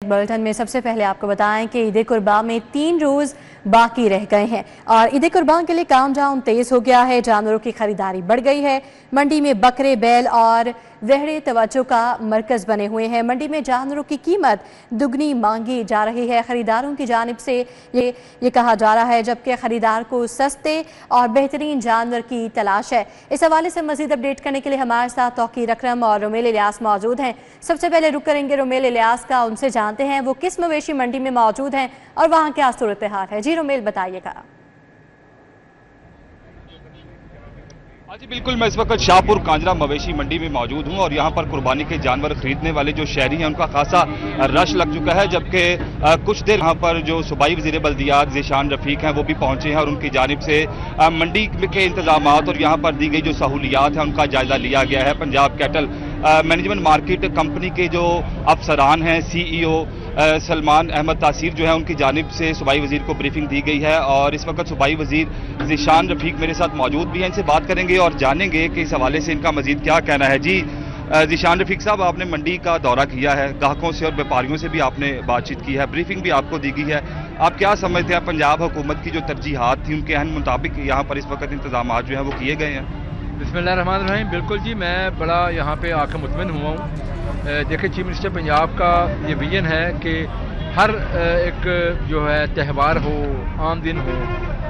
Bulletin में सबसे पहले आपको बताएं कि ईद कुर्बान में 3 रोज बाकी रह गए हैं और ईद कुर्बान के लिए काम डाउन तेज हो गया है। जानवरों की खरीदारी बढ़ गई है। मंडी में बकरे, बैल और वेहड़े तवज्जो का मरकज बने हुए हैं। मंडी में जानवरों की कीमत दुगनी मांगी जा रही है। खरीदारों की जानिब से ये कहा जा रहा है, जबकि खरीदार को सस्ते और बेहतरीन जानवर की तलाश है। इस हवाले से मजीद अपडेट करने के लिए हमारे साथ तौकीर अकरम और रोमेल इलियास मौजूद हैं। सबसे पहले रुक करेंगे रोमेल इलियास का, उनसे जानते हैं वो किस मवेशी मंडी में मौजूद हैं और वहाँ क्या सूरत हाल है। जी रोमेल, बताइएगा। हाँ जी बिल्कुल, मैं इस वक्त शाहपुर कांजरा मवेशी मंडी में मौजूद हूँ और यहाँ पर कुर्बानी के जानवर खरीदने वाले जो शहरी हैं उनका खासा रश लग चुका है। जबकि कुछ देर यहाँ पर जो सूबाई वज़ीर बल्दियात ज़ीशान रफ़ीक हैं वो भी पहुँचे हैं और उनकी जानिब से मंडी के इंतजामात और यहाँ पर दी गई जो सहूलियात हैं उनका जायजा लिया गया है। Punjab cattle management market company के जो अफसरान हैं, CEO सलमान अहमद तासीर जो है, उनकी जानिब से सूबाई वज़ीर को ब्रीफिंग दी गई है और इस वक्त सूबाई वज़ीर ज़ीशान रफ़ीक मेरे साथ मौजूद भी हैं। इनसे बात करेंगे और जानेंगे कि इस हवाले से इनका मज़ीद क्या कहना है। जी ज़ीशान रफ़ीक साहब, आपने मंडी का दौरा किया है, ग्राहकों से और व्यापारियों से भी आपने बातचीत की है, ब्रीफिंग भी आपको दी गई है। आप क्या समझते हैं पंजाब हुकूमत की जो तरजीहात थी उनके अहम मुताबिक यहाँ पर इस वक्त इंतजाम जो हैं वो किए गए हैं? बिस्मिल्लाहिर्रहमानिर्रहीम। बिल्कुल जी, मैं बड़ा यहाँ पे आकर मुतमिन हुआ हूँ। देखिए, चीफ मिनिस्टर पंजाब का ये विजन है कि हर एक जो है त्यौहार हो, आम दिन हो,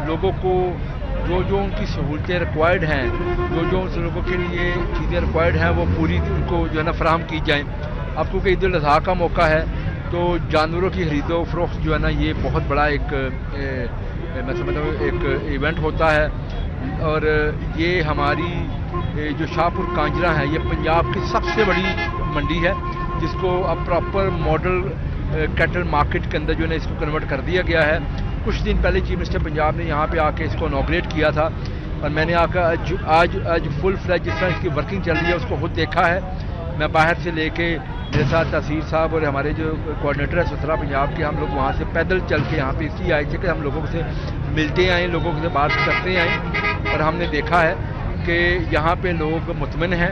लोगों को जो उनकी सहूलतें रिक्वायर्ड हैं, जो उन लोगों के लिए चीज़ें रिक्वायर्ड हैं वो पूरी उनको जो है ना फराहम की जाएँ। अब क्योंकि ईद उल अज़हा का मौका है तो जानवरों की खरीदो फरोख्त जो है ना ये बहुत बड़ा एक मैं समझता हूँ एक इवेंट होता है। और ये हमारी जो शाहपुर कांजरा है ये पंजाब की सबसे बड़ी मंडी है, जिसको अब प्रॉपर मॉडल कैटल मार्केट के अंदर जो है इसको कन्वर्ट कर दिया गया है। कुछ दिन पहले चीफ मिनिस्टर पंजाब ने यहाँ पे आके इसको इनॉग्रेट किया था और मैंने आकर आज फुल फ्लैज जिस तरह इसकी वर्किंग चल रही है उसको खुद देखा है। मैं बाहर से लेके मेरे साथ तहसील साहब और हमारे जो कोऑर्डिनेटर है ससरा पंजाब के, हम लोग वहाँ से पैदल चल के यहाँ पे इसलिए आए थे कि हम लोगों से मिलते आए, लोगों से बात करते आए और हमने देखा है कि यहाँ पे लोग मुतमिन हैं।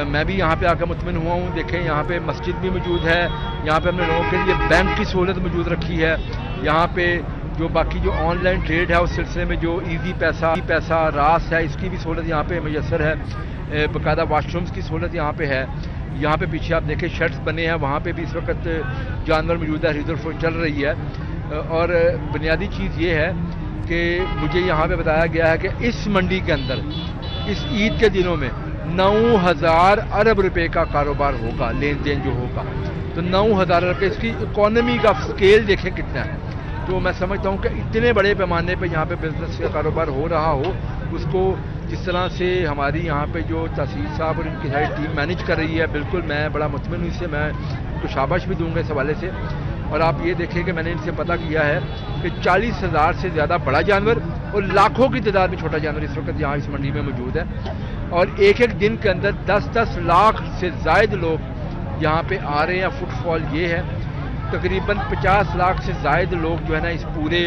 मैं भी यहाँ पे आकर मुतमिन हुआ हूँ। देखें, यहाँ पे मस्जिद भी मौजूद है, यहाँ पे हमने लोगों के लिए बैंक की सहूलत मौजूद रखी है। यहाँ पे जो बाकी जो ऑनलाइन ट्रेड है उस सिलसिले में जो ईजी पैसा रास है इसकी भी सहूलत यहाँ पे मैसर है। बाकायदा वाशरूम्स की सहूलत यहाँ पे है। यहाँ पे पीछे आप देखें शेड्स बने हैं, वहाँ पे भी इस वक्त जानवर मौजूद है, खरीद चल रही है। और बुनियादी चीज़ ये है कि मुझे यहाँ पे बताया गया है कि इस मंडी के अंदर इस ईद के दिनों में 9,000 अरब रुपए का कारोबार होगा, लेन देन जो होगा। तो 9,000 रुपये, इसकी इकॉनमी का स्केल देखें कितना है। तो मैं समझता हूँ कि इतने बड़े पैमाने पे यहाँ पे बिजनेस का कारोबार हो रहा हो, उसको जिस तरह से हमारी यहाँ पे जो तहसील साहब और इनकी सारी टीम मैनेज कर रही है, बिल्कुल मैं बड़ा मुतमिन हूँ इससे। मैं उनको शाबाश भी दूंगा इस हवाले से। और आप ये देखें कि मैंने इनसे पता किया है कि 40,000 से ज़्यादा बड़ा जानवर और लाखों की तादाद में छोटा जानवर इस वक्त यहाँ इस मंडी में मौजूद है। और एक एक दिन के अंदर 10-10 लाख से ज़ायद लोग यहाँ पे आ रहे हैं। फुटफॉल ये है, तकरीबन 50 लाख से ज़ायद लोग जो है ना इस पूरे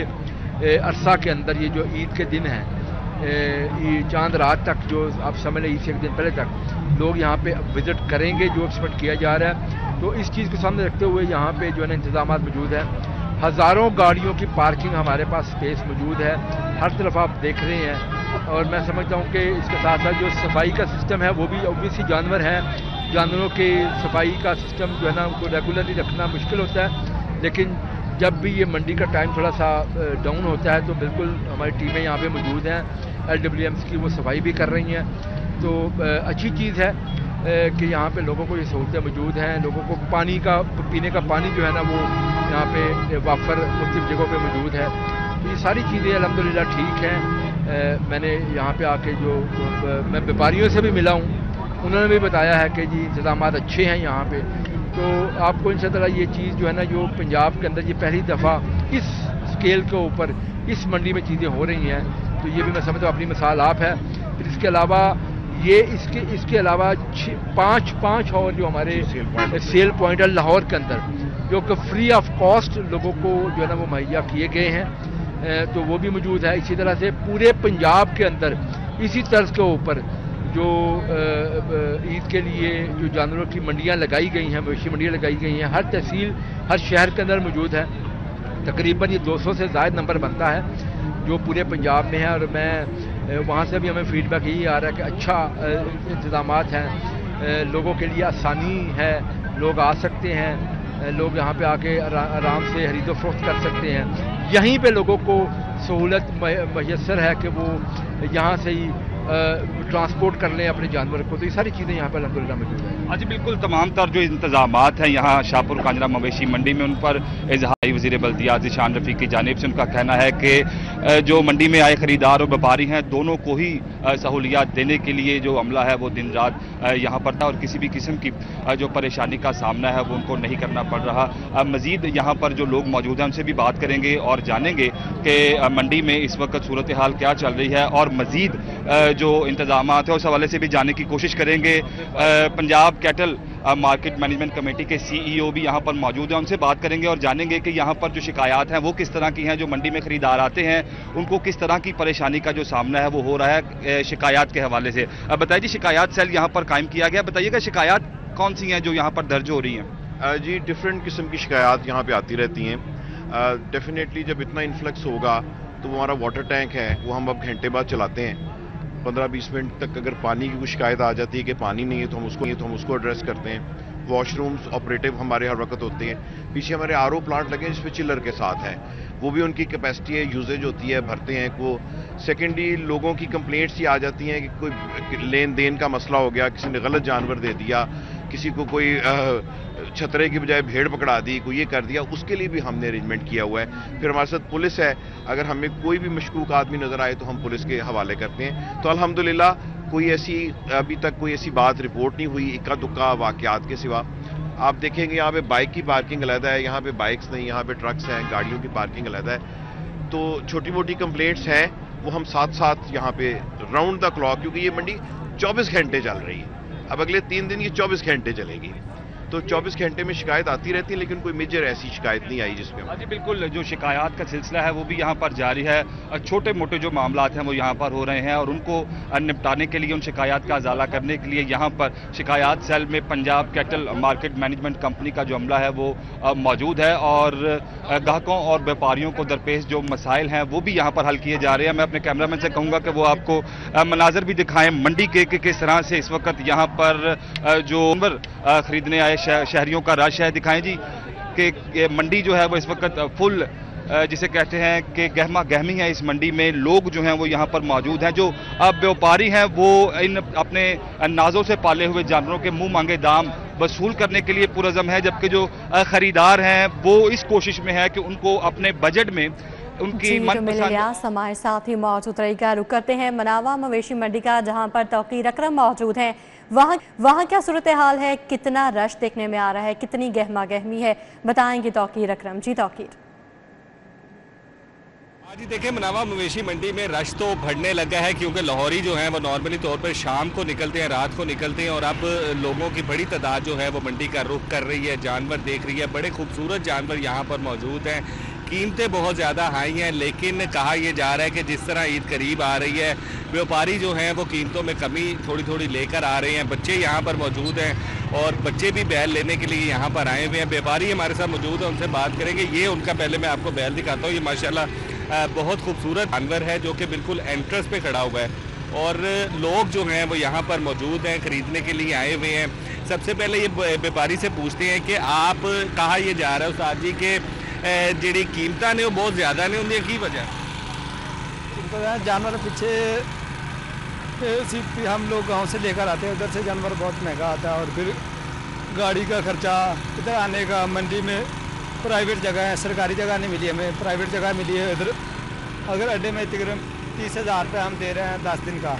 अरसा के अंदर, ये जो ईद के दिन हैं, चांद रात तक जो आप समझ लें ईद से एक दिन पहले तक लोग यहाँ पे विज़िट करेंगे, जो एक्सपेक्ट किया जा रहा है। तो इस चीज़ को सामने रखते हुए यहाँ पे जो है ना इंतजाम मौजूद है। हज़ारों गाड़ियों की पार्किंग हमारे पास स्पेस मौजूद है, हर तरफ आप देख रहे हैं। और मैं समझता हूँ कि इसके साथ साथ जो सफाई का सिस्टम है वो भी ऑब्वियसली जानवर हैं, जानवरों के सफाई का सिस्टम जो है ना उनको रेगुलरली रखना मुश्किल होता है। लेकिन जब भी ये मंडी का टाइम थोड़ा सा डाउन होता है तो बिल्कुल हमारी टीमें यहाँ पे मौजूद हैं, LWMs की, वो सफाई भी कर रही हैं। तो अच्छी चीज़ है कि यहाँ पे लोगों को ये सहूलतें मौजूद हैं। लोगों को पानी का, पीने का पानी जो है ना वो यहाँ पे वाफर मुख्तलिफ जगहों पे मौजूद है। तो ये सारी चीज़ें अल्हम्दुलिल्लाह ठीक हैं। मैंने यहाँ पे आके जो मैं व्यापारियों से भी मिला हूँ, उन्होंने भी बताया है कि जी इंतजाम अच्छे हैं यहाँ पे। तो आपको इंशाअल्लाह ये चीज़ जो है ना जो पंजाब के अंदर ये पहली दफ़ा इस स्केल के ऊपर इस मंडी में चीज़ें हो रही हैं, तो ये भी मैं समझता हूँ अपनी मिसाल आप है। फिर इसके अलावा ये इसके अलावा 5 और जो हमारे सेल पॉइंट है लाहौर के अंदर, जो कि फ्री ऑफ कॉस्ट लोगों को जो है ना वो मुहैया किए गए हैं, तो वो भी मौजूद है। इसी तरह से पूरे पंजाब के अंदर इसी तर्ज के ऊपर جو عید کے لیے جو جانوروں کی منڈیاں لگائی گئی ہیں، مویشی منڈیاں لگائی گئی ہیں، ہر تحصیل ہر شہر کے اندر موجود ہے. تقریباً یہ 200 سے زائد نمبر بنتا ہے جو پورے پنجاب میں ہے. اور میں وہاں سے بھی ہمیں فیڈ بیک یہی آ رہا ہے کہ اچھا انتظامات ہیں، لوگوں کے لیے آسانی ہے، لوگ آ سکتے ہیں، لوگ یہاں پہ آ کے آرام سے خرید و فروخت کر سکتے ہیں. یہیں پہ لوگوں کو سہولت میسر ہے کہ وہ یہاں سے ہی ٹرانسپورٹ کر لیں اپنے جانور کو. تو یہ ساری چیزیں یہاں پہ الحمدللہ موجود ہیں. ہاں جی بالکل، تمام تر جو انتظامات ہیں یہاں شاہپور کانجرا مویشی منڈی میں، ان پر اظہار وزیر بلدیات ذیشان رفیق کی جانب سے ان کا کہنا ہے کہ جو منڈی میں آئے خریدار اور ویپاری ہیں دونوں کو ہی سہولیات دینے کے لیے جو عملہ ہے وہ دن رات یہاں پر تھا اور کسی بھی قسم کی جو پریشانی کا سامنا ہے وہ ان کو نہیں کرنا پڑ رہا. مزید یہاں پر جو لوگ موجود ہیں ان سے بھی بات کریں گے اور جانیں گے کہ منڈی میں اس وقت صورتحال کیا چل رہی ہے اور مزید جو انتظامات ہیں اس حوالے سے بھی جاننے کی کوشش کریں گے. Punjab cattle market management committee کے سی ای او بھی یہاں پر موجود ہیں، ان سے بات کریں گے اور جانیں گے کہ یہاں پر جو شکایات ہیں وہ کس طرح کی ہیں. جو منڈی میں خریدار آتے ہیں ان کو کس طرح کی پریشانی کا جو سامنا ہے وہ ہو رہا ہے شکایات کے حوالے سے. بتائیے جی، شکایات سیل یہاں پر قائم کیا گیا، بتائیے گا شکایات کون سی ہیں جو یہاں پر درج ہو رہی ہیں؟ جی ڈفرینٹ قسم کی شکایات یہاں پہ آتی رہتی ہیں. ڈیفینیٹلی جب اتنا انفلکس ہوگا تو ہمارا واٹر ٹینک ہے وہ ہم اب گھنٹے بعد چلاتے ہیں. 15-20 منٹ تک اگر پانی کی کوئی شکایت آ جاتی ہے کہ پانی نہیں ہے تو ہم اس کو ایڈریس کرتے ہیں. واش رومز آپریٹو ہمارے ہر وقت ہوتے ہیں. پیچھے ہمارے آر او پلانٹ لگے ہیں جس پہ چلر کے ساتھ ہے، وہ بھی ان کی کیپیسٹی ہے، یوزیج ہوتی ہے، بھرتے ہیں وہ. سیکنڈلی لوگوں کی کمپلینٹس یہ آ جاتی ہیں کہ کوئی لین دین کا مسئلہ ہو گیا، کسی نے غلط جانور دے دیا، کسی کو کوئی چھترے کی بجائے بھیڑ پکڑا دی، کوئی یہ کر دیا، اس کے لیے بھی ہم نے ارینجمنٹ کیا ہوا ہے. پھر ہمارے ساتھ پولیس ہے، اگر ہمیں کوئی بھی مشکوک آدمی نظر آئے تو ہم پولیس کے حوالے کرتے ہیں. تو الحمدللہ کوئی ایسی ابھی تک کوئی ایسی بات رپورٹ نہیں ہوئی اکا دکا واقعات کے سوا. آپ دیکھیں گے یہاں پہ بائک کی پارکنگ علیحدہ ہے، یہاں پہ بائکس نہیں، یہاں پہ ٹرکس ہیں، گاڑیوں کی پارکنگ علیحدہ ہے. تو چھوٹی موٹی کمپلینٹس ہیں وہ ہم ساتھ یہاں پہ راؤنڈ دا کلاک، کیونکہ یہ منڈی 24 گھنٹے چل رہی ہے. اب اگلے 3 دن یہ 24 گھنٹے چلے گی، تو 24 گھنٹے میں شکایت آتی رہتی ہے، لیکن کوئی میجر ایسی شکایت نہیں آئی جس میں. ہاں جی بالکل، جو شکایات کا سلسلہ ہے وہ بھی یہاں پر جاری ہے. چھوٹے موٹے جو معاملات ہیں وہ یہاں پر ہو رہے ہیں اور ان کو نپٹانے کے لیے، ان شکایات کا ازالہ کرنے کے لیے یہاں پر شکایات سیل میں Punjab cattle market management company کا جو عملہ ہے وہ موجود ہے اور گاہکوں اور بیپاریوں کو درپیش جو مسائل ہیں وہ بھی یہاں پر حل کیے جا رہے ہیں. میں اپنے کیمرہ مین سے کہوں گا کہ وہ آپ کو مناظر بھی دکھائیں منڈی کے کہ کس طرح سے اس وقت یہاں پر جو جانور خریدنے آئے شہریوں کا رش ہے. دکھائیں جی کہ منڈی جو ہے وہ اس وقت فل جسے کہتے ہیں کہ گہما گہمی ہے. اس منڈی میں لوگ جو ہیں وہ یہاں پر موجود ہیں. جو بیوپاری ہیں وہ ان اپنے نازوں سے پالے ہوئے جانوروں کے منہ مانگے دام وصول کرنے کے لیے پرعزم ہے، جبکہ جو خریدار ہیں وہ اس کوشش میں ہے کہ ان کو اپنے بجٹ میں ان کی من پسند. ہمارے ساتھ ہی موجود رہی کا رخ کرتے ہیں مناوا مویشی منڈی کا، جہاں پر توقیر اکرم موجود ہیں. وہاں کیا صورتحال ہے، کتنا رش دیکھنے میں آ رہا ہے، کتنی گہما گہمی ہے، بتائیں گے توقیر اکرم. جی توقیر. جی دیکھیں، مناوا مویشی منڈی میں رش تو بڑھنے لگا ہے کیونکہ لاہوری جو ہیں وہ نارملی طور پر شام کو نکلتے ہیں، رات کو نکلتے ہیں، اور اب لوگوں کی بڑی تعداد جو ہے وہ منڈی کا رخ کر رہی ہے، جانور دیکھ رہی ہے. بڑے خوبصورت جانور یہاں پر موجود ہیں. قیمتیں بہت زیادہ ہائی ہیں، لیکن کہا یہ جا رہا ہے کہ جس طرح عید قریب آ رہی ہے، بیوپاری جو ہیں وہ قیمتوں میں کمی تھوڑی لے کر آ رہے ہیں. بچے یہاں پر موجود ہیں اور بچے بھی بیل لینے کے لیے یہاں پر آئے ہوئے ہیں. بیوپاری ہمارے ساتھ موجود ہیں، ان سے بات کریں گے. یہ ان کا پہلے میں آپ کو بیل دکھاتا ہوں. یہ ماشاءاللہ بہت خوبصورت جانور ہے جو کہ بالکل انٹرس پہ کھڑا ہوا ہے اور لوگ جو ہیں وہ یہاں پر موجود ہیں، خریدنے کے لیے آئے ہوئے ہیں. سب سے پہلے یہ بیوپاری سے پوچھتے ہیں کہ آپ کہا یہ جا رہا ہے استاد جی کہ جڑی قیمتاں نے وہ بہت زیادہ نے، ان کی وجہ جانور پیچھے ہم لوگ گاؤں سے لے کر آتے ہیں، ادھر سے جانور بہت مہنگا آتا ہے اور پھر گاڑی کا خرچہ، ادھر آنے کا. منڈی میں پرائیویٹ جگہ ہے، سرکاری جگہ نہیں ملی ہمیں، پرائیویٹ جگہ ملی ہے ادھر. اگر اڈے میں تقریباً 30,000 روپے ہم دے رہے ہیں 10 دن کا،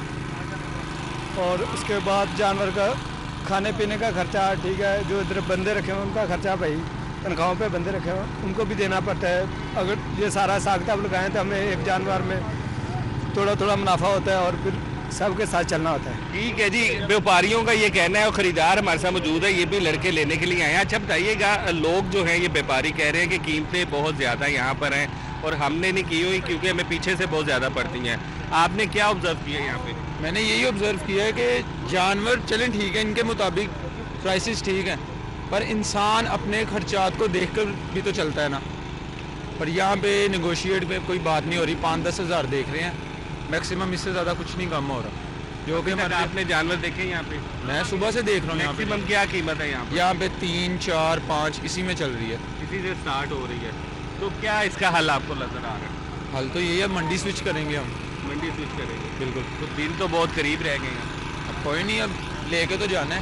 اور اس کے بعد جانور کا کھانے پینے کا خرچہ ٹھیک ہے. جو ادھر بندے رکھے ہیں ان کا خرچہ بھائی تنخواہوں پہ بندے رکھے ہیں ان کو بھی دینا پڑتا ہے. اگر یہ سارا حساب کتاب لگائیں تو ہمیں ایک جانور میں تھوڑا منافع ہوتا ہے اور پھر سب کے ساتھ چلنا ہوتا ہے. ٹھیک ہے جی، بیوپاریوں کا یہ کہنا ہے اور خریدار ہمارے ساتھ موجود ہے، یہ بھی لڑکے لینے کے لیے آئے ہیں. اچھا بتائیے گا، لوگ جو ہیں یہ بیوپاری کہہ رہے ہیں کہ قیمتیں بہت زیادہ یہاں پر ہیں اور ہم نے نہیں کی ہوئی کیونکہ ہمیں پیچھے سے بہت زیادہ پڑتی ہیں. آپ نے کیا آبزرو کیا یہاں پہ؟ میں نے یہی آبزرو کیا ہے کہ جانور چلیں ٹھیک ہے، ان کے مطابق پرائسز ٹھیک ہیں، پر انسان اپنے خرچات کو دیکھ کر بھی تو چلتا ہے نا. پر یہاں پہ نیگوشیٹ میں کوئی بات نہیں ہو رہی، 5-10 ہزار دیکھ رہے ہیں میکسیمم، اس سے زیادہ کچھ نہیں کم ہو رہا. جو کہ آپ نے جانور دیکھے یہاں پہ؟ میں صبح سے دیکھ رہا ہوں. میکسیمم کیا قیمت ہے یہاں پہ 3, 4, 5 اسی میں چل رہی ہے، اسی سے سٹارٹ ہو رہی ہے. تو کیا اس کا حل آپ کو نظر آ رہا ہے؟ حل تو یہی ہے، منڈی سوئچ کریں گے ہم. منڈی سوئچ کریں گے؟ بالکل. تو دن تو بہت قریب رہ گئے ہیں. اب کوئی نہیں، اب لے کے تو جانا ہے،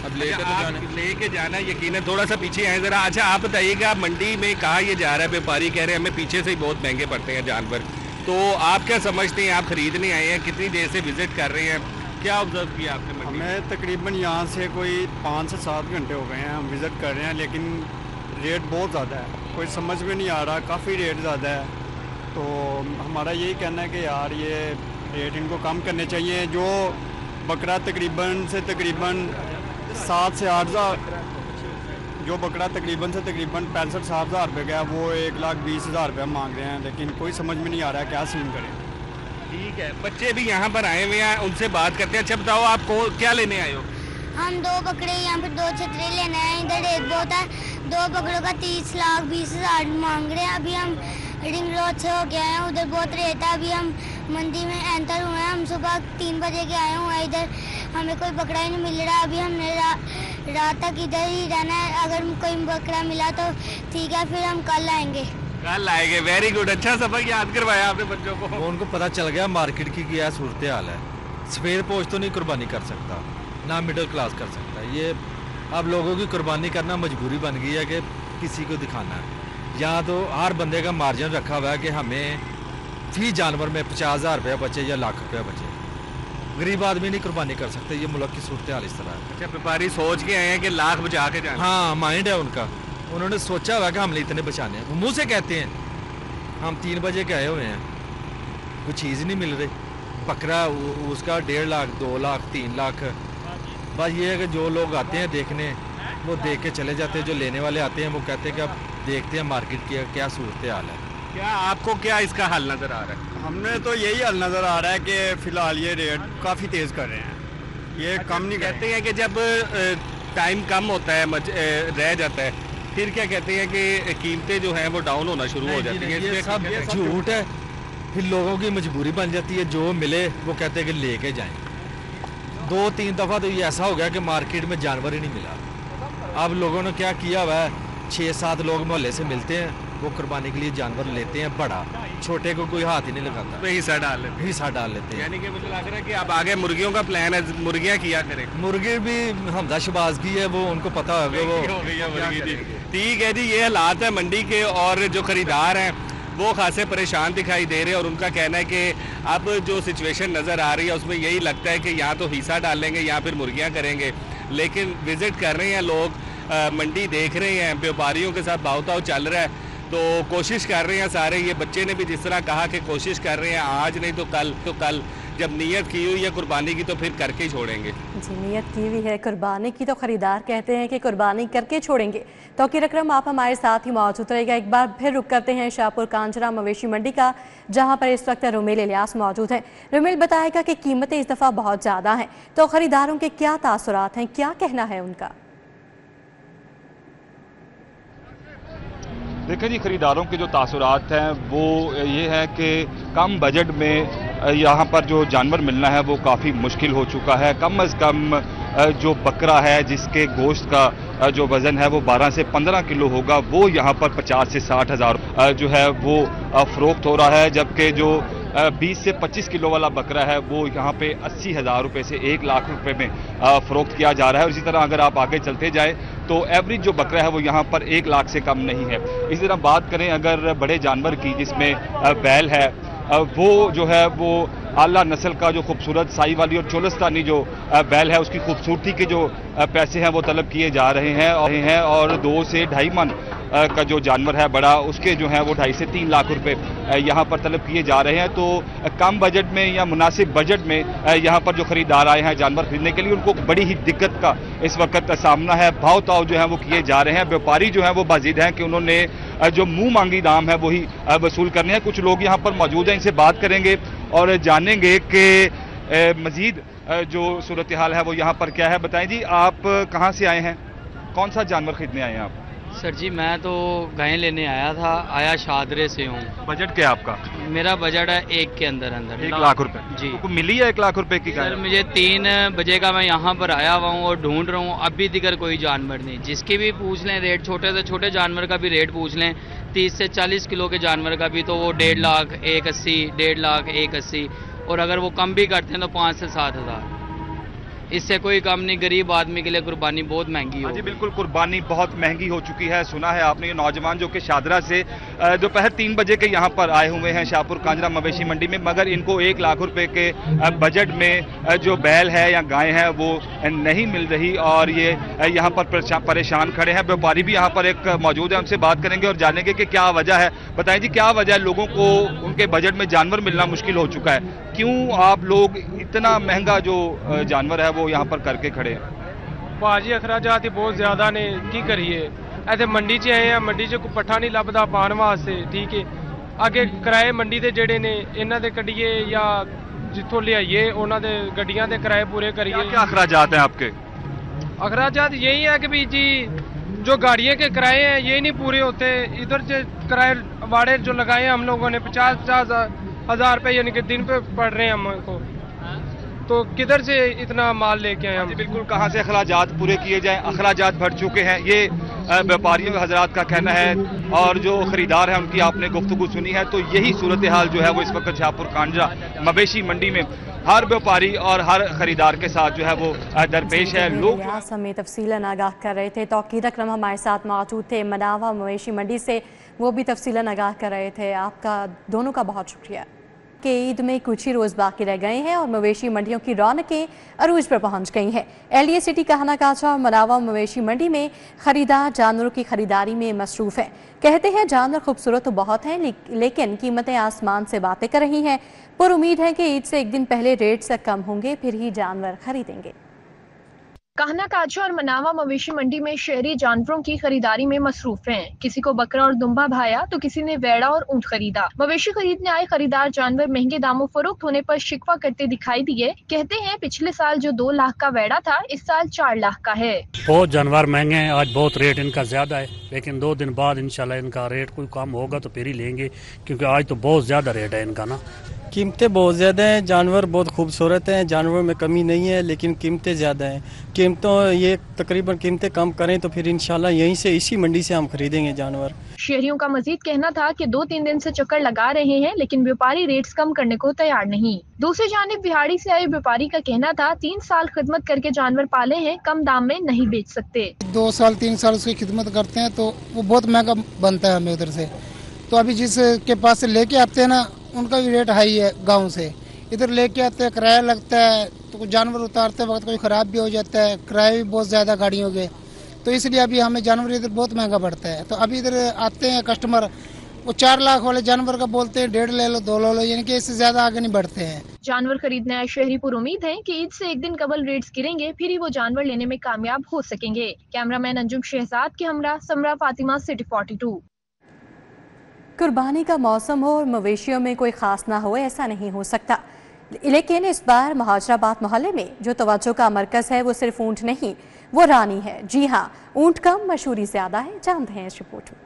اب لے کے تو جانا ہے. لے کے جانا ہے یقیناً. تھوڑا سا پیچھے آئیں ذرا. اچھا آپ بتائیے گا منڈی میں کہا یہ جا رہا ہے، بیپاری کہہ رہے ہیں ہمیں پیچھے سے ہی بہت مہنگے پڑتے ہیں جانور، تو آپ کیا سمجھتے ہیں؟ آپ خریدنے آئے ہیں، کتنی دیر سے وزٹ کر رہے ہیں، کیا آبزرو کیا آپ نے منڈی؟ ہمیں تقریباً یہاں سے کوئی 5 سے 7 گھنٹے ہو گئے ہیں، ہم وزٹ کر رہے ہیں، لیکن ریٹ بہت زیادہ ہے، کوئی سمجھ میں نہیں آ رہا، کافی ریٹ زیادہ ہے. تو ہمارا یہی کہنا ہے کہ یار یہ ریٹ ان کو کم کرنے چاہیے. جو بکرا تقریباً 7 سے 8 ہزار، جو بکرا تقریباً 65-70 ہزار روپے کا ہے، وہ 1,20,000 روپے مانگ رہے ہیں، لیکن کوئی سمجھ میں نہیں آ رہا ہے کیا سین کریں. ٹھیک ہے، بچے بھی یہاں پر آئے ہوئے ہیں، ان سے بات کرتے ہیں. اچھا بتاؤ آپ کو کیا لینے آئے ہو؟ ہم 2 بکرے یہاں پہ 2 چھترے لینے آئے ہیں. ادھر ریٹ بہت ہے، 2 بکروں کا 30 لاکھ 20 ہزار مانگ رہے ہیں. ابھی ہم رنگ روڈ سے ہو کے آئے ہیں، ادھر بہت ریٹ ہے. ابھی ہم منڈی میں انٹر ہوئے ہیں، ہم صبح 3 بجے کے آئے ہوئے ہیں. ادھر ہمیں کوئی بکرا ہی نہیں مل رہا. ابھی ہم نے رات تک ادھر ہی رہنا ہے. اگر کوئی بکرا ملا تو ٹھیک ہے، پھر ہم کل آئیں گے. کل آئیں گے. Very good. اچھا سبق یاد کروایا آپ نے بچوں کو. وہ ان کو پتہ چل گیا مارکیٹ کی کیا صورتحال ہے. سفید پوش تو نہیں قربانی کر سکتا، نہ مڈل کلاس کر سکتا. یہ اب لوگوں کی قربانی کرنا مجبوری بن گئی ہے کہ کسی کو دکھانا ہے. یہاں تو ہر بندے کا مارجن رکھا ہوا ہے کہ ہمیں فی جانور میں 50,000 روپیہ بچے یا لاکھ روپیہ بچے. غریب آدمی نہیں قربانی کر سکتے. یہ ملک کی صورتحال اس طرح ہے. اچھا بیپاری سوچ کے آئے ہیں کہ لاکھ بچا کے جانا؟ ہاں، مائنڈ ہے ان کا. انہوں نے سوچا ہوا کہ ہم نے اتنے بچانے ہیں. وہ منہ سے کہتے ہیں. ہم 3 بجے کے آئے ہوئے ہیں، کوئی چیز نہیں مل رہی. بکرا اس کا 1.5 لاکھ 2 لاکھ 3 لاکھ. بس یہ ہے کہ جو لوگ آتے ہیں دیکھنے، وہ دیکھ کے چلے جاتے ہیں. جو لینے والے آتے ہیں وہ کہتے ہیں کہ اب دیکھتے ہیں مارکیٹ کی کیا صورتحال ہے. کیا آپ کو کیا اس کا حل نظر آ رہا ہے؟ ہم نے تو یہی حل نظر آ رہا ہے کہ فی الحال یہ ریٹ کافی تیز کر رہے ہیں، یہ کم نہیں کہتے ہیں کہ جب ٹائم کم ہوتا ہے رہ جاتا ہے پھر کیا کہتے ہیں کہ قیمتیں جو ہیں وہ ڈاؤن ہونا شروع ہو جاتی ہیں. یہ سب جھوٹ ہے. پھر لوگوں کی مجبوری بن جاتی ہے. جو ملے وہ کہتے ہیں کہ لے کے جائیں. 2-3 دفعہ تو یہ ایسا ہو گیا کہ مارکیٹ میں جانور ہی نہیں ملا. اب لوگوں نے کیا کیا ہوا ہے، 6-7 لوگ محلے سے ملتے ہیں، وہ قربانی کے لیے جانور لیتے ہیں. بڑا چھوٹے کو کوئی ہاتھ ہی نہیں لگاتا، حصہ ڈال لیتے ہیں. یعنی کہ مجھے لگ رہا ہے کہ اب آگے مرغیوں کا پلان ہے، مرغیاں کیا کریں. مرغی بھی حمزہ شباز کی ہے، وہ ان کو پتہ ہوگا وہ. ٹھیک ہے جی، یہ حالات ہیں منڈی کے، اور جو خریدار ہیں وہ خاصے پریشان دکھائی دے رہے ہیں. اور ان کا کہنا ہے کہ اب جو سچویشن نظر آ رہی ہے اس میں یہی لگتا ہے کہ یہاں تو حصہ ڈالیں گے یا پھر مرغیاں کریں گے. لیکن وزٹ کر رہے ہیں لوگ، منڈی دیکھ رہے ہیں، بیپاریوں کے ساتھ بہاؤ تاؤ چل رہا ہے، تو کوشش کر رہے ہیں سارے. یہ بچے نے بھی جس طرح کہا کہ کوشش کر رہے ہیں، آج نہیں تو کل جب نیت کی ہوئی ہے قربانی کی تو پھر کر کے ہی چھوڑیں گے. جی، نیت کی ہوئی ہے قربانی کی تو خریدار کہتے ہیں کہ قربانی کر کے چھوڑیں گے. توقیر اکرم آپ ہمارے ساتھ ہی موجود رہے گا. ایک بار پھر رک کرتے ہیں شاہپور کانجرا مویشی منڈی کا، جہاں پر اس وقت رومیل الیاس موجود ہیں. رومیل بتائے گا کہ قیمتیں اس دفعہ بہت زیادہ ہیں، تو خریداروں کے کیا تاثرات ہیں، کیا کہنا ہے ان کا؟ دیکھیں جی، خریداروں کے جو تاثرات ہیں وہ یہ ہے کہ کم بجٹ میں یہاں پر جو جانور ملنا ہے وہ کافی مشکل ہو چکا ہے. کم از کم جو بکرا ہے جس کے گوشت کا جو وزن ہے وہ 12 سے 15 کلو ہوگا، وہ یہاں پر 50 سے 60 ہزار جو ہے وہ فروخت ہو رہا ہے. جبکہ جو 20 سے 25 کلو والا بکرا ہے وہ یہاں پہ 80,000 روپے سے 1 لاکھ روپے میں فروخت کیا جا رہا ہے. اور اسی طرح اگر آپ آگے چلتے جائیں تو ایوریج جو بکرا ہے وہ یہاں پر 1 لاکھ سے کم نہیں ہے. اسی طرح بات کریں اگر بڑے جانور کی، جس میں بیل ہے، وہ جو ہے وہ اعلیٰ نسل کا جو خوبصورت سائی والی اور چولستانی جو بیل ہے، اس کی خوبصورتی کے جو پیسے ہیں وہ طلب کیے جا رہے ہیں اور 2 سے 2.5 من का जो जानवर है बड़ा, उसके जो है वो 2.5 से 3 लाख रुपए यहाँ पर तलब किए जा रहे हैं। तो कम बजट में या मुनासिब बजट में यहाँ पर जो खरीदार आए हैं जानवर खरीदने के लिए, उनको बड़ी ही दिक्कत का इस वक्त सामना है। भाव ताव जो है वो किए जा रहे हैं। व्यापारी जो है वो बाजिद हैं कि उन्होंने जो मुंह मांगी दाम है वही वसूल करने हैं। कुछ लोग यहाँ पर मौजूद हैं, इनसे बात करेंगे और जानेंगे कि मजीद जो सूरत हाल है वो यहाँ पर क्या है। बताएं जी, आप कहाँ से आए हैं, कौन सा जानवर खरीदने आए हैं आप? सर जी मैं तो गाय लेने आया शादरे से हूँ। बजट क्या है आपका? मेरा बजट है 1 के अंदर 1 लाख रुपए जी। आपको मिली है 1 लाख रुपए की गाय? सर मुझे 3 बजे का मैं यहाँ पर आया हुआ हूँ और ढूंढ रहा हूँ, अभी दिगर कोई जानवर नहीं। जिसकी भी पूछ लें रेट, छोटे से छोटे जानवर का भी रेट पूछ लें, 30 से 40 किलो के जानवर का भी, तो वो 1.5 लाख 180, 1.5 लाख 180, और अगर वो कम भी करते हैं तो 5 से 7 हज़ार। इससे कोई कम नहीं। गरीब आदमी के लिए कुर्बानी बहुत महंगी है। जी बिल्कुल, कुर्बानी बहुत महंगी हो चुकी है। सुना है आपने, ये नौजवान जो कि शादरा से दोपहर 3 बजे के यहाँ पर आए हुए हैं शाहपुर कांजरा मवेशी मंडी में, मगर इनको 1 लाख रुपए के बजट में जो बैल है या गाय है वो नहीं मिल रही और ये यहाँ पर परेशान खड़े हैं। व्यापारी भी यहाँ पर एक मौजूद है, उनसे बात करेंगे और जानेंगे कि क्या वजह है। बताएं जी, क्या वजह है लोगों को उनके बजट में जानवर मिलना मुश्किल हो चुका है? क्यों आप लोग इतना महंगा जो जानवर है वो यहाँ पर करके खड़े हैं? भाजी अखराजात बहुत ज्यादा ने, की करिए। ऐसे मंडी च आए हैं, मंडी च कोई पट्ठा नहीं लभदा पान वास्ते, ठीक है। अगे किराए मंडी दे जेड़े ने इन्हां दे कड्ढिए या जिथों लियाइए उन्हां दे गड्डियां दे किराए पूरे करिए। क्या अखराजात हैं आपके? अखराजात यही है कि भी जी जो गाड़ियों के किराए हैं ये नहीं पूरे होते। इधर से किराए वाड़े जो लगाए हैं हम लोगों ने 50-50 हज़ार रुपये यानी कि दिन पे पड़ रहे हैं हमको, तो किधर से इतना माल लेके आए हम? बिल्कुल, कहाँ से अखराजात पूरे किए जाएं? अखराजात बढ़ चुके हैं, ये व्यापारियों हजरात का कहना है और जो खरीदार हैं उनकी आपने गुफ्तगू सुनी है। तो यही सूरत हाल जो है वो इस वक्त शाहपुर कांजरा मवेशी मंडी में हर व्यापारी और हर खरीदार के साथ जो है वो दरपेश है। लोग हमें तफसीलन आगाह कर रहे थे। तौकीर अकरम हमारे साथ मौजूद थे मनावा मवेशी मंडी से, वो भी तफसीलन आगाह कर रहे थे। आपका दोनों का बहुत शुक्रिया। कि ईद में कुछ ही रोज़ बाकी रह गए हैं और मवेशी मंडियों की रौनकें अरूज पर पहुंच गई हैं। एलिया सिटी कहना काचा और मनावा मवेशी मंडी में खरीदार जानवरों की खरीदारी में मसरूफ़ हैं। कहते हैं जानवर खूबसूरत तो बहुत हैं, लेकिन कीमतें आसमान से बातें कर रही हैं। पर उम्मीद है कि ईद से एक दिन पहले रेट से कम होंगे, फिर ही जानवर खरीदेंगे। कहना काचा और मनावा मवेशी मंडी में शहरी जानवरों की खरीदारी में मसरूफ हैं। किसी को बकरा और दुम्बा भाया तो किसी ने वेड़ा और ऊंट खरीदा। मवेशी खरीदने आए खरीदार जानवर महंगे दामों फरोख्त होने पर शिकवा करते दिखाई दिए। कहते हैं पिछले साल जो 2 लाख का वेड़ा था इस साल 4 लाख का है। बहुत जानवर महंगे हैं, आज बहुत रेट इनका ज्यादा है, लेकिन 2 दिन बाद इंशाल्लाह इनका रेट कोई कम होगा तो फिर ही लेंगे, क्योंकि आज तो बहुत ज्यादा रेट है इनका ना। कीमतें बहुत ज़्यादा हैं, जानवर बहुत खूबसूरत हैं, जानवर में कमी नहीं है, लेकिन कीमतें ज़्यादा हैं। कीमतों ये तकरीबन कीमतें कम करें तो फिर इंशाल्लाह यहीं से इसी मंडी से हम खरीदेंगे जानवर। शहरियों का मजीद कहना था कि 2-3 दिन से चक्कर लगा रहे हैं, लेकिन व्यापारी रेट्स कम करने को तैयार नहीं। दूसरी जानिब बिहाड़ी से आए व्यापारी का कहना था 3 साल खिदमत करके जानवर पाले हैं, कम दाम में नहीं बेच सकते। 2 साल 3 साल उसकी खिदमत करते हैं तो वो बहुत महंगा बनता है हमें उधर से। तो अभी जिसके पास से लेके आते हैं ना उनका भी रेट हाई है, गांव से इधर लेके आते हैं किराया लगता है, तो कुछ जानवर उतारते वक्त कोई ख़राब भी हो जाता है, किराया भी बहुत ज़्यादा गाड़ियों के, तो इसलिए अभी हमें जानवर इधर बहुत महंगा पड़ता है। तो अभी इधर आते हैं कस्टमर, वो 4 लाख वाले जानवर का बोलते हैं 1.5 ले लो 2 ले लो, यानी कि इससे ज़्यादा आगे नहीं बढ़ते हैं। जानवर खरीदने आए शहरी पर उम्मीद है कि ईद से एक दिन कबल रेट्स गिरेंगे, फिर ही वो जानवर लेने में कामयाब हो सकेंगे। कैमरामैन अंजुम शहजाद के हमरा समरा फातिमा, सिटी 42। कुर्बानी का मौसम हो और मवेशियों में कोई खास ना हो, ऐसा नहीं हो सकता। लेकिन इस बार महाजराबाद मोहल्ले में जो तवज्जो का मरकज है वो सिर्फ ऊंट नहीं, वो रानी है। जी हाँ, ऊंट कम मशहूरी ज्यादा है। जानते हैं इस रिपोर्ट में।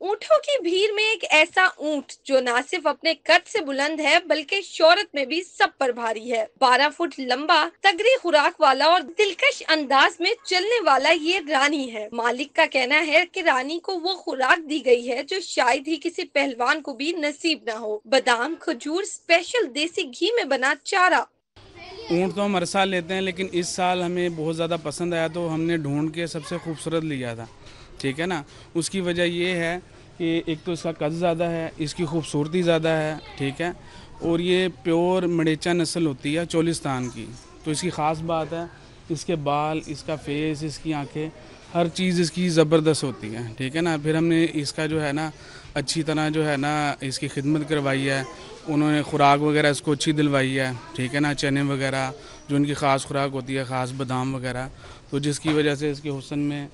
ऊँटों की भीड़ में एक ऐसा ऊँट जो न सिर्फ अपने कद से बुलंद है बल्कि शोहरत में भी सब पर भारी है। 12 फुट लंबा, तगड़ी खुराक वाला और दिलकश अंदाज में चलने वाला ये रानी है। मालिक का कहना है कि रानी को वो खुराक दी गई है जो शायद ही किसी पहलवान को भी नसीब न हो। बादाम, खजूर, स्पेशल देसी घी में बना चारा। ऊँट तो हम हर साल लेते हैं, लेकिन इस साल हमें बहुत ज़्यादा पसंद आया तो हमने ढूंढ के सबसे खूबसूरत लिया था, ठीक है ना। उसकी वजह ये है कि एक तो इसका कद ज़्यादा है, इसकी खूबसूरती ज़्यादा है, ठीक है, और ये प्योर मडेचा नस्ल होती है चोलिस्तान की, तो इसकी ख़ास बात है इसके बाल, इसका फेस, इसकी आंखें, हर चीज़ इसकी ज़बरदस्त होती है, ठीक है ना। फिर हमने इसका जो है ना अच्छी तरह जो है ना इसकी खिदमत करवाई है, उन्होंने खुराक वगैरह इसको अच्छी दिलवाई है, ठीक है ना, चने वगैरह जो उनकी ख़ास खुराक होती है, ख़ास बादाम वगैरह, तो जिसकी वजह से इसके हुस्न में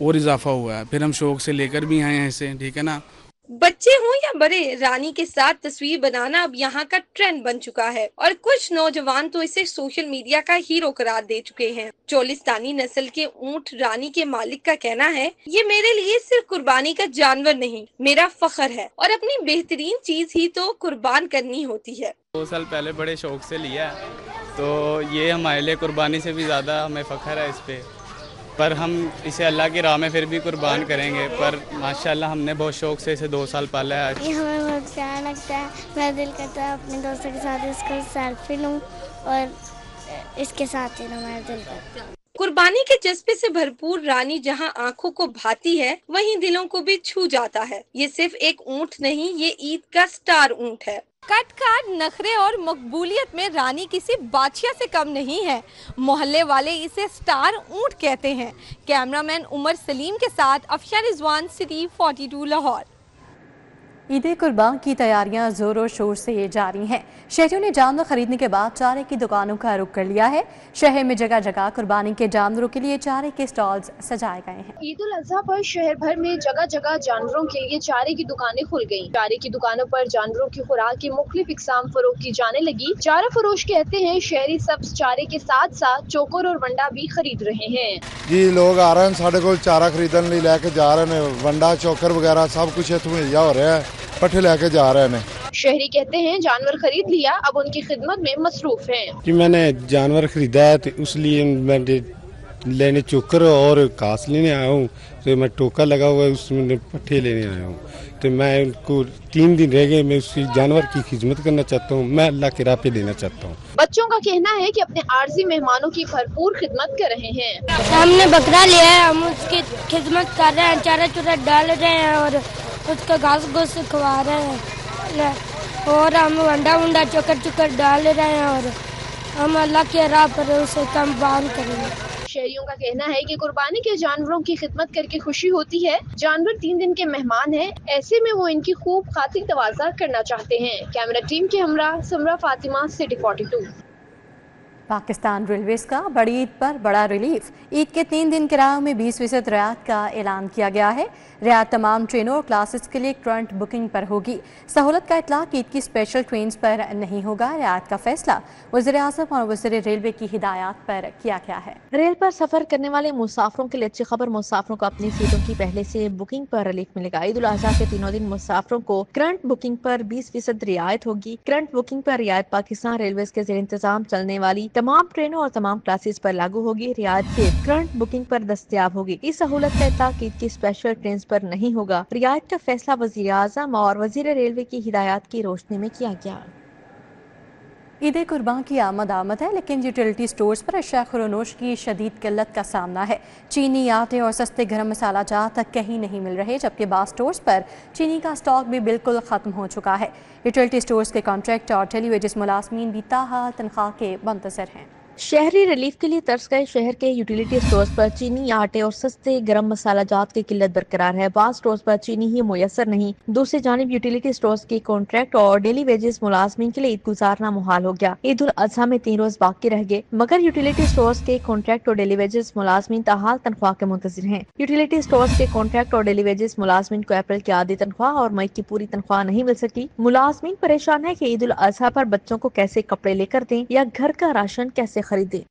और इजाफा हुआ है। फिर हम शौक़ से लेकर भी आए हैं इसे, ठीक है ना। बच्चे हों या बड़े, रानी के साथ तस्वीर बनाना अब यहाँ का ट्रेंड बन चुका है और कुछ नौजवान तो इसे सोशल मीडिया का हीरो करार दे चुके हैं। चोलिस्तानी नस्ल के ऊंट रानी के मालिक का कहना है, ये मेरे लिए सिर्फ कुर्बानी का जानवर नहीं, मेरा फख्र है और अपनी बेहतरीन चीज ही तो कुर्बान करनी होती है। 2 साल पहले बड़े शौक से लिया, तो ये हमारे लिए कुर्बानी से भी ज्यादा हमें फख्र है इस पे, पर हम इसे अल्लाह की राह में फिर भी कुर्बान करेंगे। पर माशाल्लाह हमने बहुत शौक से इसे 2 साल पाला है। ये हमें बहुत प्यारा लगता है, मेरा दिल करता है अपने दोस्तों के साथ इसका सेल्फी लूं और इसके साथ ही ना मेरा दिल करता है। कुर्बानी के जज्बे से भरपूर रानी जहां आंखों को भाती है, वहीं दिलों को भी छू जाता है। ये सिर्फ एक ऊंट नहीं, ये ईद का स्टार ऊंट है। कट काट, नखरे और मकबूलियत में रानी किसी बादशाह से कम नहीं है। मोहल्ले वाले इसे स्टार ऊंट कहते हैं। कैमरामैन उमर सलीम के साथ अफशा रिजवान, सिटी 42 लाहौर। ईद कुर्बान की तैयारियां जोरों शोर से जारी हैं। शहरियों ने जानवर खरीदने के बाद चारे की दुकानों का रुख कर लिया है। शहर में जगह जगह कुर्बानी के जानवरों के लिए चारे के स्टॉल्स सजाए गए हैं। ईद उल अजहा पर शहर भर में जगह जगह जानवरों के लिए चारे की दुकानें खुल गयी। चारे की दुकानों पर जानवरों की खुराक की मुख्तलिफ इकसाम फरोख्त की जाने लगी। चारा फरोश कहते हैं शहरी सब्ज चारे के साथ साथ चोकर और वंडा भी खरीद रहे हैं। जी लोग आ रहे हैं, साढ़े को चारा खरीदने लिए लेके जा रहे हैं, वंडा चोकर वगैरह सब कुछ इत्थों मुहैया हो रहा है, पट्ठे लेके जा रहे हैं। शहरी कहते हैं जानवर खरीद लिया, अब उनकी खिदमत में मसरूफ हैं। कि मैंने जानवर खरीदा है तो इसलिए मैं लेने चोकर और घास लेने आया हूँ, तो मैं टोका लगा हुआ है उसमें पट्ठे लेने आया हूँ। तो मैं उनको 3 दिन रह गए, मैं उसी जानवर की खिदमत करना चाहता हूँ, मैं अल्लाह के राह पे देना चाहता हूँ। बच्चों का कहना है कि अपने आर्जी मेहमानों की भरपूर खिदमत कर रहे हैं। हमने बकरा लिया है, हम उसकी खिदमत कर रहे हैं, चारा चूरा डाल रहे हैं और उसका घास घोस खवा रहे हैं और हम वंडा वंडा चोकर डाल रहे हैं और हम अल्लाह के राह पर उसे कुर्बान करेंगे। शहरियों का कहना है कि कुर्बानी के जानवरों की खिदमत करके खुशी होती है। जानवर 3 दिन के मेहमान हैं, ऐसे में वो इनकी खूब खातिर तवाज़ा करना चाहते हैं। कैमरा टीम के हमरा समरा फातिमा, सिटी 42। पाकिस्तान रेलवेज का बड़ी ईद पर बड़ा रिलीफ। ईद के 3 दिन किरायों में 20% रियायत का ऐलान किया गया है। रियायत तमाम ट्रेनों और क्लासेस के लिए करंट बुकिंग पर होगी। सहूलत का इतलाक ईद की स्पेशल ट्रेन पर नहीं होगा। रियायत का फैसला वज़ीर-ए-आज़म और वज़ीर रेलवे की हिदायत पर किया गया है। रेल पर सफर करने वाले मुसाफिरों के लिए अच्छी खबर, मुसाफिरों को अपनी सीटों की पहले से बुकिंग पर रिलीफ मिलेगा। ईद उल अज़हा के 3 दिन मुसाफिरों को करंट बुकिंग पर 20% रियायत होगी। करंट बुकिंग पर रियायत पाकिस्तान रेलवेज के ज़ेर इंतजाम चलने वाली तमाम ट्रेनों और तमाम क्लासेस पर लागू होगी। रियायत सिर्फ करंट बुकिंग पर दस्तयाब होगी। इस सहूलत का इतलाक ईद की स्पेशल ट्रेन पर नहीं होगा। रियायत का फैसला वज़ीर-ए-आज़म और वज़ीर रेलवे की हिदायत की रोशनी में किया गया। ईद कुर्बान की आमद है, लेकिन यूटिलिटी स्टोर्स पर अशिया खुरोनोश की शदीद किल्लत का सामना है। चीनी, आटे और सस्ते गर्म मसाला जात तक कहीं नहीं मिल रहे, जबकि बाज़ स्टोर्स पर चीनी का स्टॉक भी बिल्कुल ख़त्म हो चुका है। यूटिलिटी स्टोर्स के कॉन्ट्रैक्ट और टेली वेजेस मुलाजमीन भी ताहाल तनख्वाह के मुंतज़िर हैं। शहरी रिलीफ के लिए तरस गए शहर के यूटिलिटी स्टोर्स पर चीनी, आटे और सस्ते गरम मसाला जात की किल्लत बरकरार है। बाज़ स्टोर्स पर चीनी ही मुयसर नहीं। दूसरी जानिब यूटिलिटी स्टोर्स की कॉन्ट्रैक्ट और डेली वेजेस मुलाजमीन के लिए ईद गुजारना मुहाल हो गया। ईद उल अज़हा में 3 रोज बाकी रह गए, मगर यूटिलिटी स्टोर्स के कॉन्ट्रैक्ट और डेली वेजेस मुलाजमीन ताहाल तनख्वाह के मुंतज़िर हैं। यूटिलिटी स्टोर्स के कॉन्ट्रैक्ट और डेली वेजेस मुलाजमीन को अप्रैल की आधी तनख्वाह और मई की पूरी तनख्वाह नहीं मिल सकी। मुलाजमीन परेशान है कि ईद उल अज़हा पर बच्चों को कैसे कपड़े लेकर दें या घर का राशन कैसे खरीदें।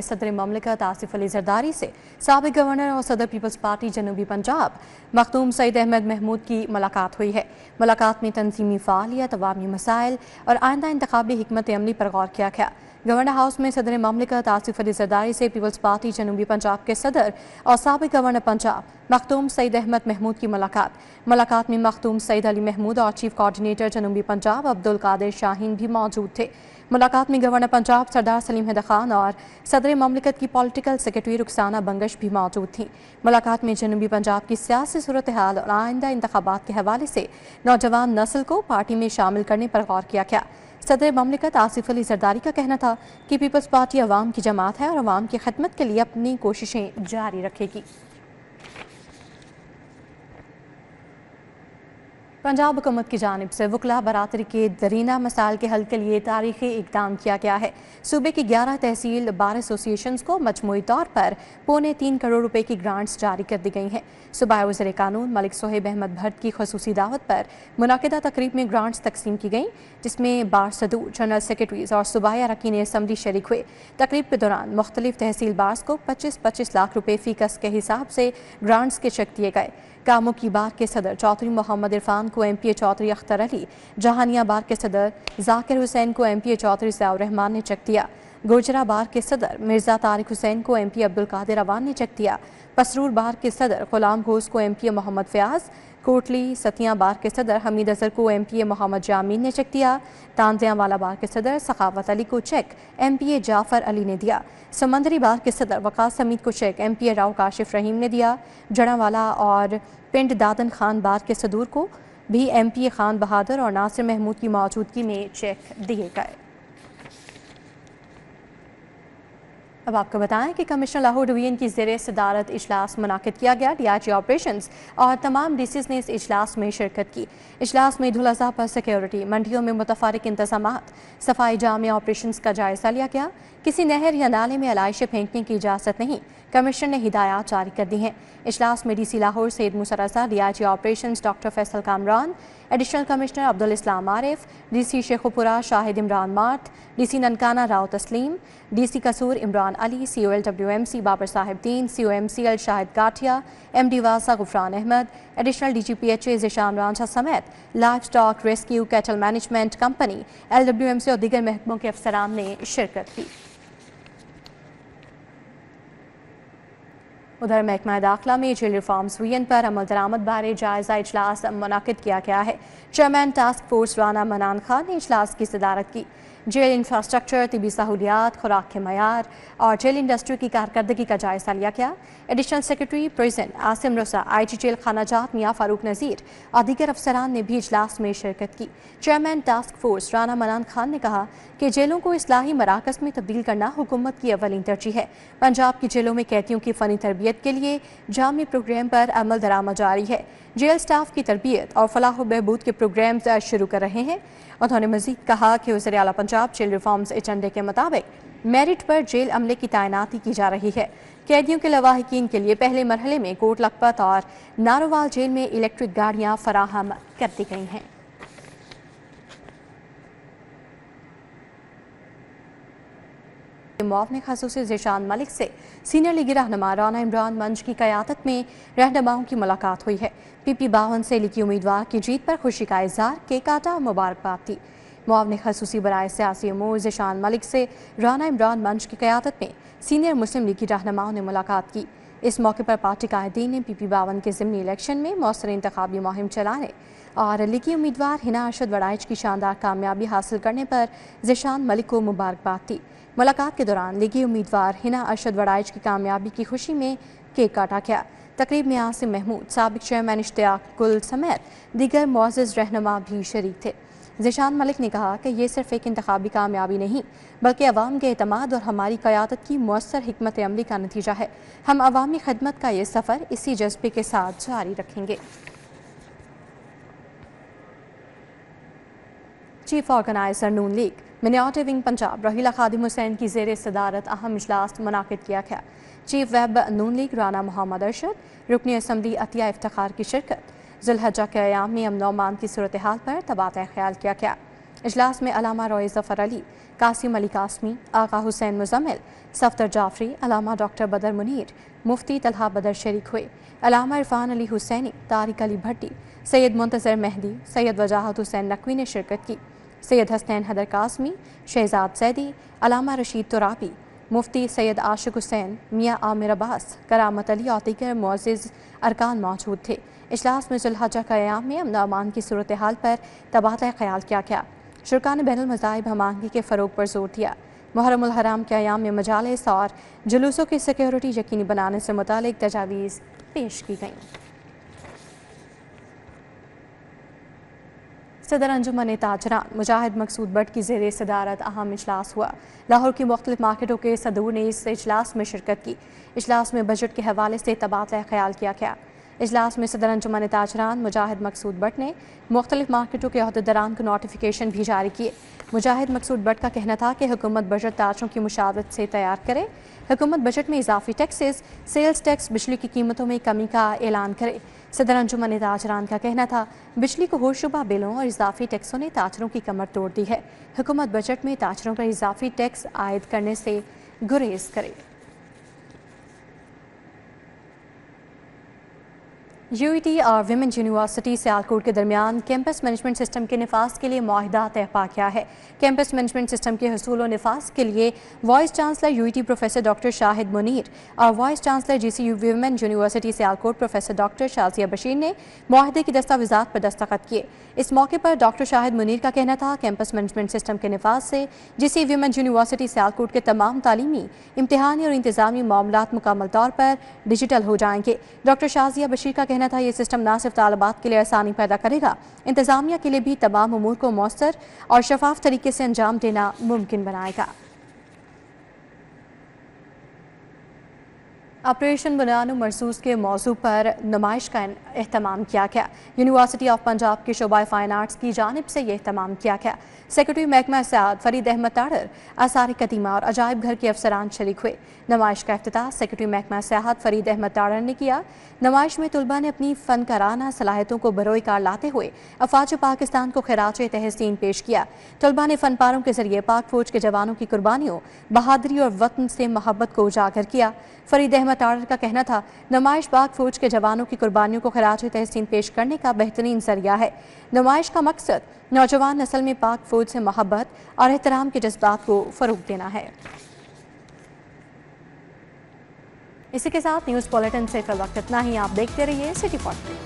सदर ममलिकत आसिफ अली जरदारी से साबिक गवर्नर और सदर पीपल्स पार्टी जनूबी पंजाब मखदूम सईद अहमद महमूद की मुलाकात हुई है। मुलाकात में तंजीमी फ़ालियत, अवामी मसाइल और आइंदा इंतखाबी हिकमत अमली पर गौर किया गया। गवर्नर हाउस में सदर ममलिकत आसिफ अली जरदारी से पीपल्स पार्टी जनूबी पंजाब के सदर और साबिक गवर्नर पंजाब मखदूम सईद अहमद महमूद की मुलाकात में मखदूम सईद अली महमूद और चीफ कोऑर्डिनेटर जनूबी पंजाब अब्दुल कादिर शाहीन भी मौजूद थे। मुलाकात में गवर्नर पंजाब सरदार सलीम हैदर खान और सदर ममलिकत की पॉलिटिकल सेक्रेटरी रुखसाना बंगश भी मौजूद थीं। मुलाकात में जनूबी पंजाब की सियासी सूरत हाल और आइंदा इंतखाबात के हवाले से नौजवान नस्ल को पार्टी में शामिल करने पर गौर किया गया। सदर ममलिकत आसिफ अली जरदारी का कहना था कि पीपल्स पार्टी अवाम की जमात है और अवाम की खिदमत के लिए अपनी कोशिशें जारी रखेगी। पंजाब हुकूमत की जानिब से वकला बरादरी के दरीना मसाइल के हल के लिए तारीखी इक़दाम किया गया है। सूबे की 11 तहसील बार एसोसिएशंस को मजमूई तौर पर 3.25 करोड़ रुपए की ग्रांट्स जारी कर दी गई हैं। सूबाई वज़ीर कानून मलिक सोहेब अहमद भट्ट की खसूसी दावत पर मुनाकिदा तकरीब में ग्रांट्स तकसीम की गई, जिसमें बार सदूर, जनरल सेक्रेटरीज और सूबाई अरकान असम्बली शरीक हुए। तकरीब के दौरान मुख्तलिफ तहसील बार्स को 25-25 लाख रुपए फी कस के हिसाब से ग्रांट्स के चेक दिए गए। कामों की बार के सदर चौधरी मोहम्मद इरफान को MPA चौधरी अख्तर अली, जहानिया बार के सदर जाकिर हुसैन को MPA चौधरी ज़ियाउर रहमान ने चेक दिया। गुजरा बार के सदर मिर्ज़ा तारिक हुसैन को MPA अब्दुल कादिर अवान ने चेक दिया। पसरूर बार के सदर गुलाम घोष को MPA मोहम्मद फयाज, कोटली सतिया बार के सदर हमीद अजहर को MPA मोहम्मद जामीन ने चेक दिया। तांजिया वाला बार के सदर सखावत अली को चेक MPA जाफर अली ने दिया। समंदरी बार के सदर वकास हमीद को चेक MPA राव काशिफ रहीम ने दिया। जड़ावाला और पिंड दादन खान बार के सदूर को भी MPA खान बहादुर और नासिर महमूद की मौजूदगी में चेक दिए गए। अब आपको बताएं कि कमिश्नर लाहौर डिवीजन की ज़ेरे सदारत इजलास मुनाकिद किया गया। DIG ऑपरेशंस और तमाम DCs ने इस इजलास में शिरकत की। इजलास में ढुलासा पर सिक्योरिटी, मंडियों में मुतफारिक इंतजामात, सफाई जामे ऑपरेशंस का जायजा लिया गया। किसी नहर या नाले में अलाइशें फेंकने की इजाज़त नहीं, कमिश्नर ने हिदायत जारी कर दी हैं। इजलास में DC Lahore Syed Musa Raza, DIG operations doctor Faisal Kamran, additional commissioner Abdul Islam Arif, DC Sheikhupura Shahid Imran मार्ट, DC ननकाना राव तस्लीम, DC कसूर इमरान अली, COLWMC बाबर साहिब दीन, COMCL शाहिद गाठिया, MD वासा गुफरान अहमद, एडिशनल DGPHA ज़िशान रांझा समेत life stock rescue cattle management company LWMC और दीगर महकमों के अफसरान ने शिरकत की। उधर महकमा दाखिला में जेल रिफॉर्म्स वीएन पर अमल दरामद बारे जायजा इजलास मुनाकिद किया गया है। चेयरमैन टास्क फोर्स राना मनान खान ने इजलास की सदारत की। जेल इंफ्रास्ट्रक्चर, तिबी सहूलियात, खुराक के मयार और जेल इंडस्ट्री की कारकर्दगी का जायजा लिया गया। एडिशनल सेक्रेटरी प्रिजन आसिम रसा, IG जेल खानाजात मियाँ फारूक नज़ीर और दीगर अफसरान ने भी इजलास में शिरकत की। चेयरमैन टास्क फोर्स राना मनान खान ने कहा कि जेलों को इस्लाही मराकज़ में तब्दील करना हुकूमत की अव्वलीन तरजीह है। पंजाब की जेलों में कैदियों की फ़नी तरबियत के लिए जामी प्रोग्राम पर अमल दरामद जारी है। जेल स्टाफ की तरबियत और फलाह बहबूद के प्रोग्राम शुरू कर रहे हैं। उन्होंने मज़ीद कहा कि वज़ीर आला पंजाब जेल रिफॉर्म्स एजेंडे के मुताबिक मेरिट पर जेल अमले की तैनाती की जा रही है। कैदियों के लवाहिकीन के लिए पहले मरहले में कोट लखपत और नारोवाल जेल में इलेक्ट्रिक गाड़ियाँ फराहम कर दी गई हैं। मुआवने खसूसी ज़िशान मलिक से सीनियर लीगी रहनुमा राना इमरान मंच की क़यादत में रहनुमाओं की मुलाकात हुई है। PP52 से लीगी उम्मीदवार की जीत पर खुशी का इज़हार, केक काटा और मुबारकबाद दी। मुआवने खसूसी बराए सियासी उमूर ज़िशान मलिक से राना इमरान मंच की क़यादत में सीनियर मुस्लिम लीगी रहनुमाओं ने मुलाकात की। इस मौके पर पार्टी कायदीन ने PP52 के ज़िमनी इलेक्शन में मौसर इंतखाबी मुहिम चलाने और लीगी उम्मीदवार हिना अरशद वड़ाइच की शानदार कामयाबी हासिल करने पर ज़िशान मलिक को मुबारकबाद दी। मुलाकात के दौरान लीगी उम्मीदवार हिना अरशद वड़ाइच की कामयाबी की खुशी में केक काटा गया। तकरीब में आसिम महमूद, साबिक चेयरमैन इश्तियाक गुल समेत दीगर मुअज़्ज़ज़ रहनुमा भी शरीक थे। ज़िशान मलिक ने कहा कि ये सिर्फ एक इंतखाबी कामयाबी नहीं बल्कि अवाम के एतमाद और हमारी क़यादत की मुअस्सर हिकमत अमली का नतीजा है। हम अवामी खदमत का ये सफ़र इसी जज्बे के साथ जारी रखेंगे। चीफ ऑर्गेनाइजर नून लीग मिनियाटी विंग पंजाब रहीला खादिम हुसैन की ज़ेर सदारत अहम इजलास मुनाकिद किया गया। चीफ वेब नून लीग राना मोहम्मद अरशद, रुकनी असम्बली अतिया इफ्तिखार की शिरकत। ज़ुल्हज्जा के अयाम में अमन अमान की सूरत हाल पर तबादला ख्याल किया गया। इजलास में अलामा रोए ज़फ़र अली, कासिम अली कासमी, आगा हुसैन मुज़म्मिल, सफ़दर जाफरी, अलामा डॉक्टर बदर मुनीर, मुफ्ती तलहा बदर शरीक हुए। अलामा इरफान अली हुसैनी, तारिक अली भट्टी, सैयद मुंतज़र मेहदी, सैयद वजाहत हुसैन नकवी ने शिरकत की। सैयद हसनैन हैदर कासमी, शहजाद सैदी, अलामा रशीद तुराबी, मुफ्ती सैयद आशिक हुसैन, मियाँ आमिर अब्बास, करामत अली और दीगर मुअज़्ज़ज़ अरकान मौजूद थे। इजलास में ज़ुल्हज्जा के अयाम में अमन अमान की सूरत हाल पर तबादला ख्याल किया गया। शुरका ने बैनुल मज़ाहिब हमाहंगी के फ़रोग पर जोर दिया। मुहर्रम उल हराम के अयाम में मजालिस और जुलूसों की सिक्योरिटी यकीनी बनाने से मुतालिक तजावीज़ पेश की गईं। सदर अंजुमन ताजरान मुजाहिद मकसूद बट की ज़ेर सदारत अहम इजलास हुआ। लाहौर की मुख्तलिफ मार्केटों के सदूर ने इस इजलास में शिरकत की। इजलास में बजट के हवाले से तबादला ख्याल किया गया। इजलास में सदर अंजुमन ताजरान मुजाहिद मकसूद बट ने मुख्तलिफ मार्केटों के अहदेदारान को नोटिफिकेशन भी जारी किए। मुजाहिद मकसूद बट का कहना था कि हुकूमत बजट ताजरों की मुशावरत से तैयार करे। हुकूमत बजट में इजाफी टैक्सेस, सेल्स टैक्स, बिजली की कीमतों में कमी का ऐलान करे। सदर अंजुमन ताजरान का कहना था बिजली को होशरुबा बिलों और इजाफी टैक्सों ने ताजरों की कमर तोड़ दी है। हुकूमत बजट में ताजरों पर इजाफी टैक्स आयद करने से गुरेज करे। यूईटी और विमेंस यूनिवर्सिटी सियालकोट के दरमियान कैंपस मैनेजमेंट सिस्टम के निफाज के लिए मुआहिदा तय पा गया है। कैंपस मैनेजमेंट सिस्टम के हसूल और निफाज के लिए vice chancellor UET professor doctor Shahid Munir और vice chancellor GCU women's university Sialkot professor doctor Shazia Bashir ने मुआहिदे की दस्तावेजात पर दस्तखत किए। इस मौके पर डॉक्टर शाहिद मुनीर का कहना था कैंपस मैनेजमेंट सिस्टम के निफाज से जीसीयू विमेंस यूनिवर्सिटी सियालकोट के तमाम तालीमी, इम्तिहानी और इंतजामी मामलात मुकम्मल तौर पर डिजिटल हो जाएंगे। डॉक्टर शाजिया बशीर का कहना था ये सिस्टम न सिर्फ तालिबात के लिए आसानी पैदा करेगा, इंतजामिया के लिए भी तमाम उमूर को मौसर और शफाफ तरीके से अंजाम देना मुमकिन बनाएगा। ऑपरेशन बनानो मरसूस के मौजू पर नुमाइश का एहतमाम किया गया। यूनिवर्सिटी ऑफ पंजाब के शोबा फाइन आर्ट्स की जानिब से यह एहतमाम किया गया। सेक्रेटरी महकमा सियाहत फरीद अहमद ताड़र, आसार कदीमा और अजायब घर के अफसरान शरीक हुए। नुमाइश का इफ्तिताह सेक्रेटरी महकमा सियाहत फरीद अहमद ताड़र ने किया। नुमाइश में तलबा ने अपनी फनकाराना सलाहियतों को बरोए कार लाते हुए अफवाज पाकिस्तान को खिराज तहसीन पेश किया। तलबा ने फनपारों के जरिए पाक फौज के जवानों की कुर्बानियों, बहादुरी और वतन से मोहब्बत को उजागर किया। फरीद अहमद ताड़र का कहना था नुमाइश पाक फौज के जवानों की कुर्बानियों को खिराज तहसीन पेश करने का बेहतरीन जरिया है। नुमाइश का मकसद नौजवान नस्ल में पाक फौज से मोहब्बत और एहतराम के जज्बात को फरोग देना है। इसी के साथ न्यूज़ बुलेटिन से फिल वक्त इतना ही। आप देखते रहिए सिटी पॉइंट।